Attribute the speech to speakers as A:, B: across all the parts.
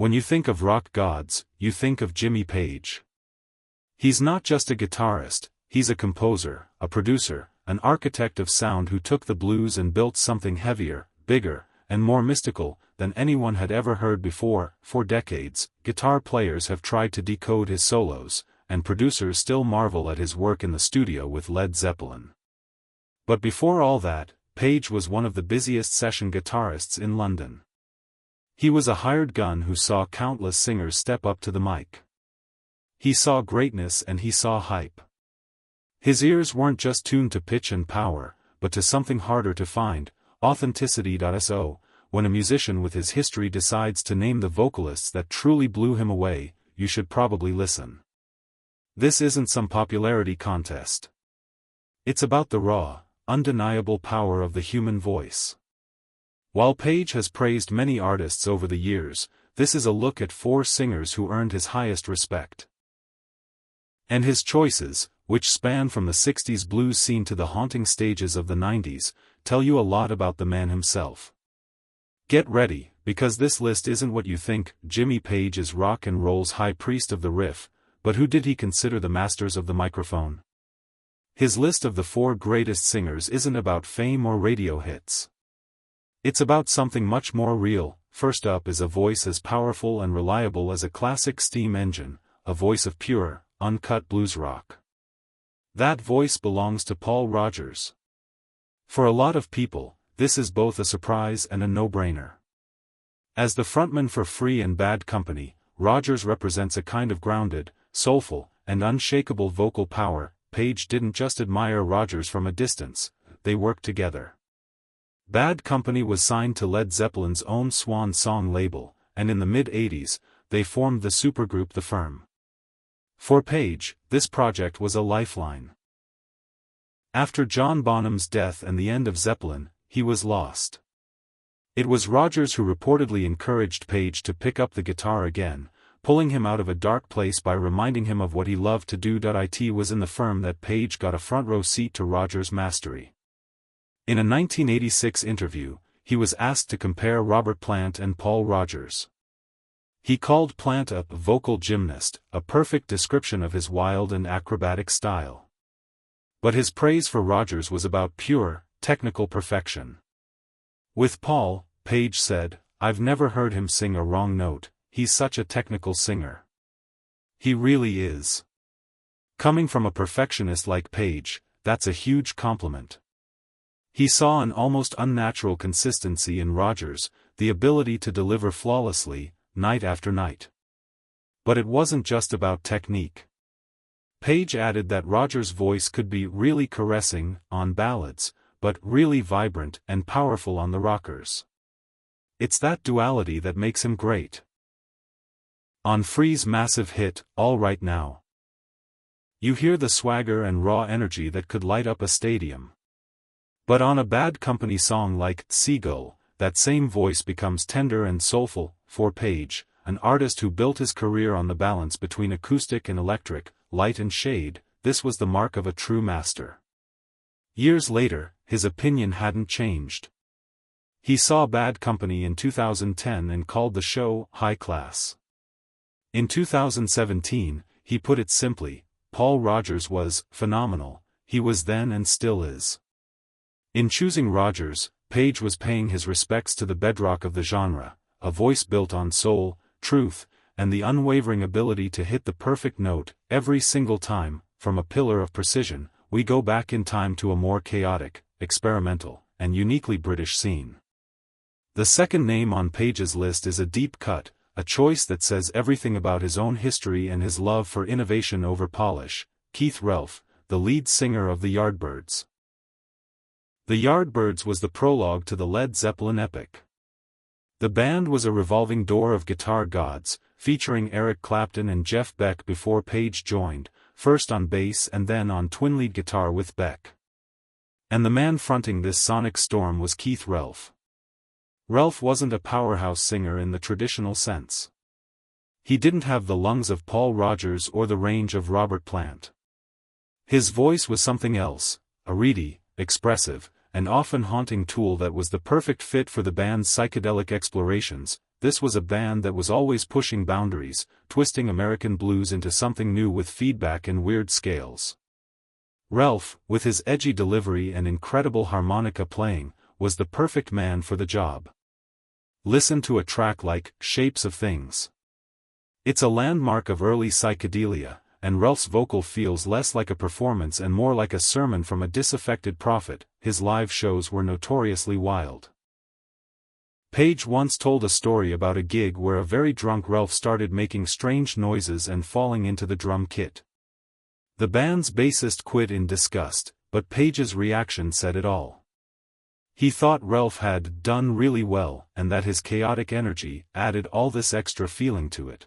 A: When you think of rock gods, you think of Jimmy Page. He's not just a guitarist, he's a composer, a producer, an architect of sound who took the blues and built something heavier, bigger, and more mystical than anyone had ever heard before. For decades, guitar players have tried to decode his solos, and producers still marvel at his work in the studio with Led Zeppelin. But before all that, Page was one of the busiest session guitarists in London. He was a hired gun who saw countless singers step up to the mic. He saw greatness and he saw hype. His ears weren't just tuned to pitch and power, but to something harder to find, authenticity. So, when a musician with his history decides to name the vocalists that truly blew him away, you should probably listen. This isn't some popularity contest. It's about the raw, undeniable power of the human voice. While Page has praised many artists over the years, this is a look at 4 singers who earned his highest respect. And his choices, which span from the 60s blues scene to the haunting stages of the 90s, tell you a lot about the man himself. Get ready, because this list isn't what you think. Jimmy Page is rock and roll's high priest of the riff, but who did he consider the masters of the microphone? His list of the 4 greatest singers isn't about fame or radio hits. It's about something much more real. First up is a voice as powerful and reliable as a classic steam engine, a voice of pure, uncut blues rock. That voice belongs to Paul Rodgers. For a lot of people, this is both a surprise and a no-brainer. As the frontman for Free and Bad Company, Rodgers represents a kind of grounded, soulful, and unshakable vocal power. Page didn't just admire Rodgers from a distance, they worked together. Bad Company was signed to Led Zeppelin's own Swan Song label, and in the mid-80s, they formed the supergroup The Firm. For Page, this project was a lifeline. After John Bonham's death and the end of Zeppelin, he was lost. It was Rodgers who reportedly encouraged Page to pick up the guitar again, pulling him out of a dark place by reminding him of what he loved to do. It was in The Firm that Page got a front-row seat to Rodgers' mastery. In a 1986 interview, he was asked to compare Robert Plant and Paul Rodgers. He called Plant a vocal gymnast, a perfect description of his wild and acrobatic style. But his praise for Rodgers was about pure, technical perfection. With Paul, Page said, "I've never heard him sing a wrong note. He's such a technical singer. He really is." Coming from a perfectionist like Page, that's a huge compliment. He saw an almost unnatural consistency in Rodgers, the ability to deliver flawlessly, night after night. But it wasn't just about technique. Page added that Rodgers' voice could be really caressing on ballads, but really vibrant and powerful on the rockers. It's that duality that makes him great. On Free's massive hit, All Right Now, you hear the swagger and raw energy that could light up a stadium. But on a Bad Company song like Seagull, that same voice becomes tender and soulful. For Page, an artist who built his career on the balance between acoustic and electric, light and shade, this was the mark of a true master. Years later, his opinion hadn't changed. He saw Bad Company in 2010 and called the show high class. In 2017, he put it simply, Paul Rodgers was phenomenal. He was then and still is. In choosing Rodgers, Page was paying his respects to the bedrock of the genre, a voice built on soul, truth, and the unwavering ability to hit the perfect note every single time. From a pillar of precision, we go back in time to a more chaotic, experimental, and uniquely British scene. The second name on Page's list is a deep cut, a choice that says everything about his own history and his love for innovation over polish. Keith Relf, the lead singer of the Yardbirds. The Yardbirds was the prologue to the Led Zeppelin epic. The band was a revolving door of guitar gods, featuring Eric Clapton and Jeff Beck before Page joined, first on bass and then on twin lead guitar with Beck. And the man fronting this sonic storm was Keith Relf. Relf wasn't a powerhouse singer in the traditional sense. He didn't have the lungs of Paul Rodgers or the range of Robert Plant. His voice was something else, a reedy, expressive, and often haunting tool that was the perfect fit for the band's psychedelic explorations. this was a band that was always pushing boundaries, twisting American blues into something new with feedback and weird scales. Ralph, with his edgy delivery and incredible harmonica playing, was the perfect man for the job. Listen to a track like Shapes of Things. It's a landmark of early psychedelia, and Ralph's vocal feels less like a performance and more like a sermon from a disaffected prophet. His live shows were notoriously wild. Page once told a story about a gig where a very drunk Ralph started making strange noises and falling into the drum kit. The band's bassist quit in disgust, but Page's reaction said it all. He thought Ralph had done really well, and that his chaotic energy added all this extra feeling to it.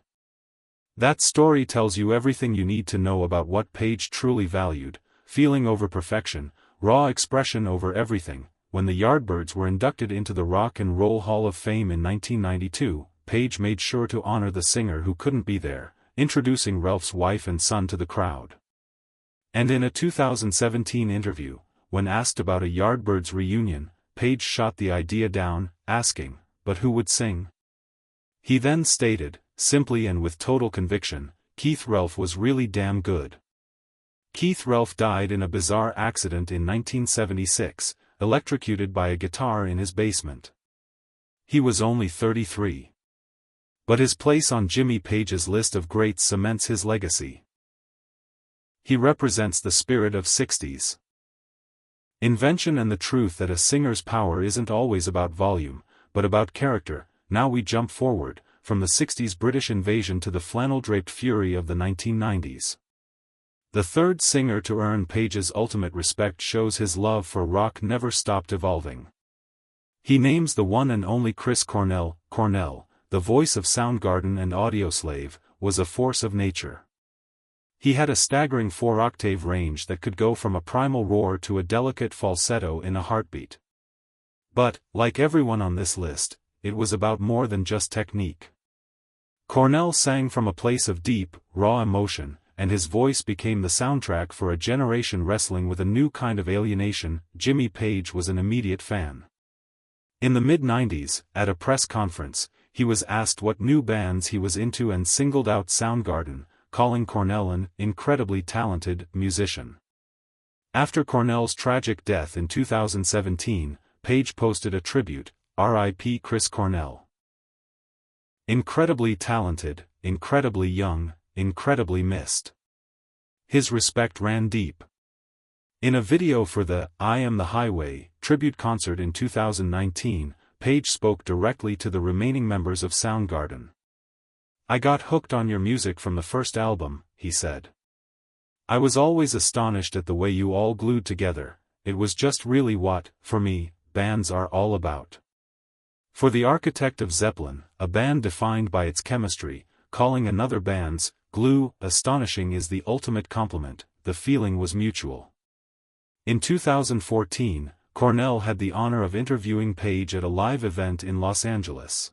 A: That story tells you everything you need to know about what Page truly valued: feeling over perfection, raw expression over everything. When the Yardbirds were inducted into the Rock and Roll Hall of Fame in 1992, Page made sure to honor the singer who couldn't be there, introducing Ralph's wife and son to the crowd. And in a 2017 interview, when asked about a Yardbirds reunion, Page shot the idea down, asking, "But who would sing?" He then stated, simply and with total conviction, "Keith Ralph was really damn good." Keith Ralph died in a bizarre accident in 1976, electrocuted by a guitar in his basement. He was only 33. But his place on Jimmy Page's list of greats cements his legacy. He represents the spirit of '60s invention and the truth that a singer's power isn't always about volume, but about character. Now we jump forward, from the '60s British invasion to the flannel-draped fury of the 1990s. The third singer to earn Page's ultimate respect shows his love for rock never stopped evolving. He names the one and only Chris Cornell. Cornell, the voice of Soundgarden and Audioslave, was a force of nature. He had a staggering 4-octave range that could go from a primal roar to a delicate falsetto in a heartbeat. But, like everyone on this list, it was about more than just technique. Cornell sang from a place of deep, raw emotion, and his voice became the soundtrack for a generation wrestling with a new kind of alienation. Jimmy Page was an immediate fan. In the mid-90s, at a press conference, he was asked what new bands he was into and singled out Soundgarden, calling Cornell an incredibly talented musician. After Cornell's tragic death in 2017, Page posted a tribute, "R.I.P. Chris Cornell. Incredibly talented, incredibly young, incredibly missed." His respect ran deep. In a video for the "I Am the Highway" tribute concert in 2019, Page spoke directly to the remaining members of Soundgarden. "I got hooked on your music from the first album," he said. "I was always astonished at the way you all glued together. It was just really what, for me, bands are all about." For the architect of Zeppelin, a band defined by its chemistry, calling another band's glue astonishing is the ultimate compliment. The feeling was mutual. In 2014, Cornell had the honor of interviewing Page at a live event in Los Angeles.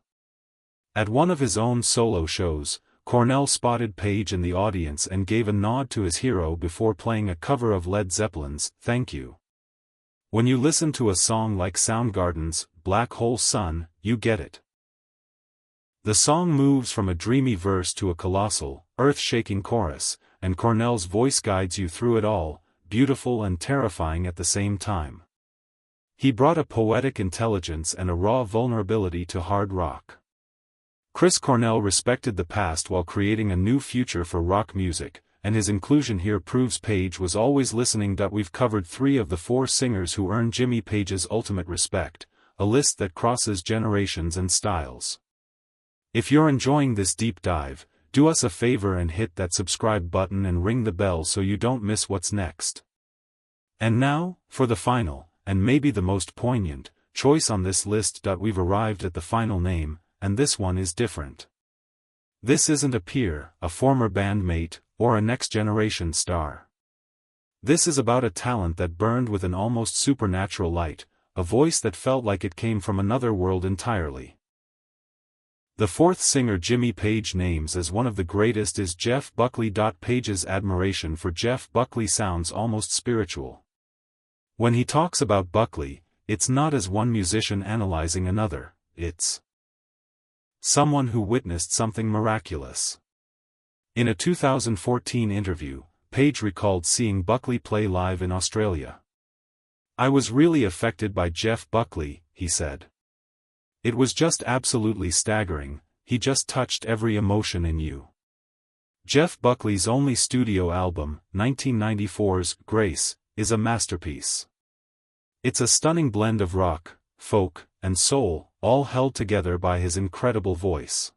A: At one of his own solo shows, Cornell spotted Page in the audience and gave a nod to his hero before playing a cover of Led Zeppelin's "Thank You." When you listen to a song like Soundgarden's "Black Hole Sun," you get it. The song moves from a dreamy verse to a colossal, earth-shaking chorus, and Cornell's voice guides you through it all, beautiful and terrifying at the same time. He brought a poetic intelligence and a raw vulnerability to hard rock. Chris Cornell respected the past while creating a new future for rock music, and his inclusion here proves Page was always listening. We've covered 3 of the 4 singers who earned Jimmy Page's ultimate respect, a list that crosses generations and styles. If you're enjoying this deep dive, do us a favor and hit that subscribe button and ring the bell so you don't miss what's next. And now, for the final, and maybe the most poignant, choice on this list. We've arrived at the final name, and this one is different. This isn't a peer, a former bandmate, or a next-generation star. This is about a talent that burned with an almost supernatural light, a voice that felt like it came from another world entirely. The 4th singer Jimmy Page names as one of the greatest is Jeff Buckley. Page's admiration for Jeff Buckley sounds almost spiritual. When he talks about Buckley, it's not as one musician analyzing another, it's Someone who witnessed something miraculous. In a 2014 interview, Page recalled seeing Buckley play live in Australia. "I was really affected by Jeff Buckley," he said. "It was just absolutely staggering, he just touched every emotion in you." Jeff Buckley's only studio album, 1994's Grace, is a masterpiece. It's a stunning blend of rock, folk, and soul, all held together by his incredible voice.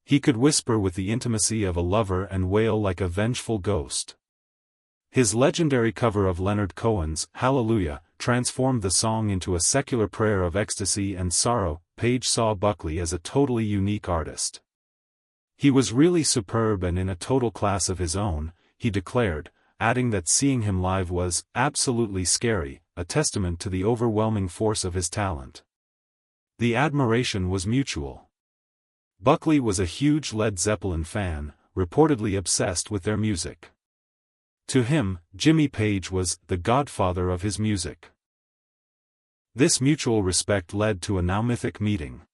A: He could whisper with the intimacy of a lover and wail like a vengeful ghost. His legendary cover of Leonard Cohen's Hallelujah transformed the song into a secular prayer of ecstasy and sorrow. Page saw Buckley as a totally unique artist. "He was really superb and in a total class of his own," he declared, adding that seeing him live was absolutely scary, a testament to the overwhelming force of his talent. The admiration was mutual. Buckley was a huge Led Zeppelin fan, reportedly obsessed with their music. To him, Jimmy Page was the godfather of his music. This mutual respect led to a now mythic meeting.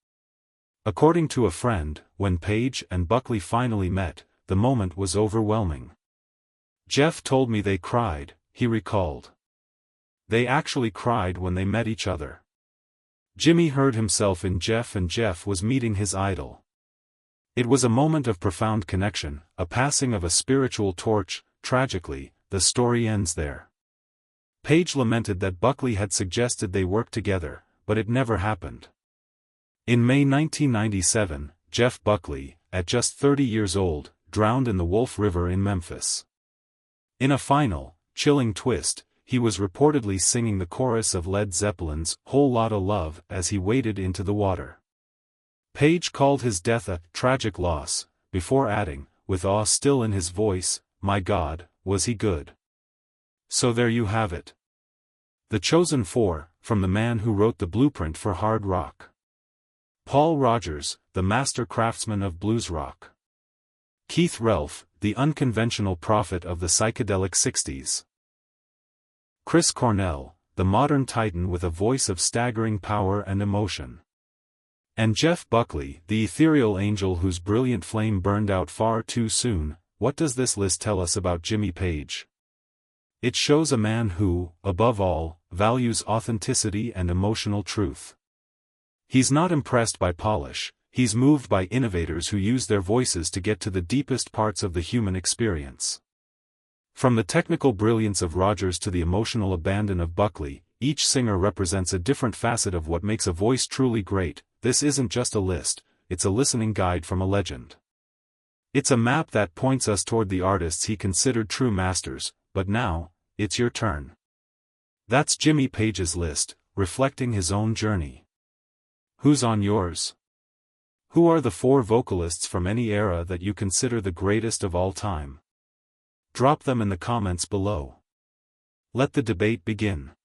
A: According to a friend, when Page and Buckley finally met, the moment was overwhelming. "Jeff told me they cried," he recalled. "They actually cried when they met each other." Jimmy heard himself in Jeff and Jeff was meeting his idol. It was a moment of profound connection, a passing of a spiritual torch. Tragically, the story ends there. Page lamented that Buckley had suggested they work together, but it never happened. In May 1997, Jeff Buckley, at just 30 years old, drowned in the Wolf River in Memphis. In a final, chilling twist, he was reportedly singing the chorus of Led Zeppelin's Whole Lotta Love as he waded into the water. Page called his death a tragic loss, before adding, with awe still in his voice, "My God, was he good." So there you have it. The Chosen Four, from the man who wrote the blueprint for hard rock. Paul Rodgers, the master craftsman of blues rock. Keith Relf, the unconventional prophet of the psychedelic 60s. Chris Cornell, the modern titan with a voice of staggering power and emotion. And Jeff Buckley, the ethereal angel whose brilliant flame burned out far too soon. What does this list tell us about Jimmy Page? It shows a man who, above all, values authenticity and emotional truth. He's not impressed by polish, he's moved by innovators who use their voices to get to the deepest parts of the human experience. From the technical brilliance of Rodgers to the emotional abandon of Buckley, each singer represents a different facet of what makes a voice truly great. This isn't just a list, it's a listening guide from a legend. It's a map that points us toward the artists he considered true masters, but now, it's your turn. That's Jimmy Page's list, reflecting his own journey. Who's on yours? Who are the four vocalists from any era that you consider the greatest of all time? Drop them in the comments below. Let the debate begin.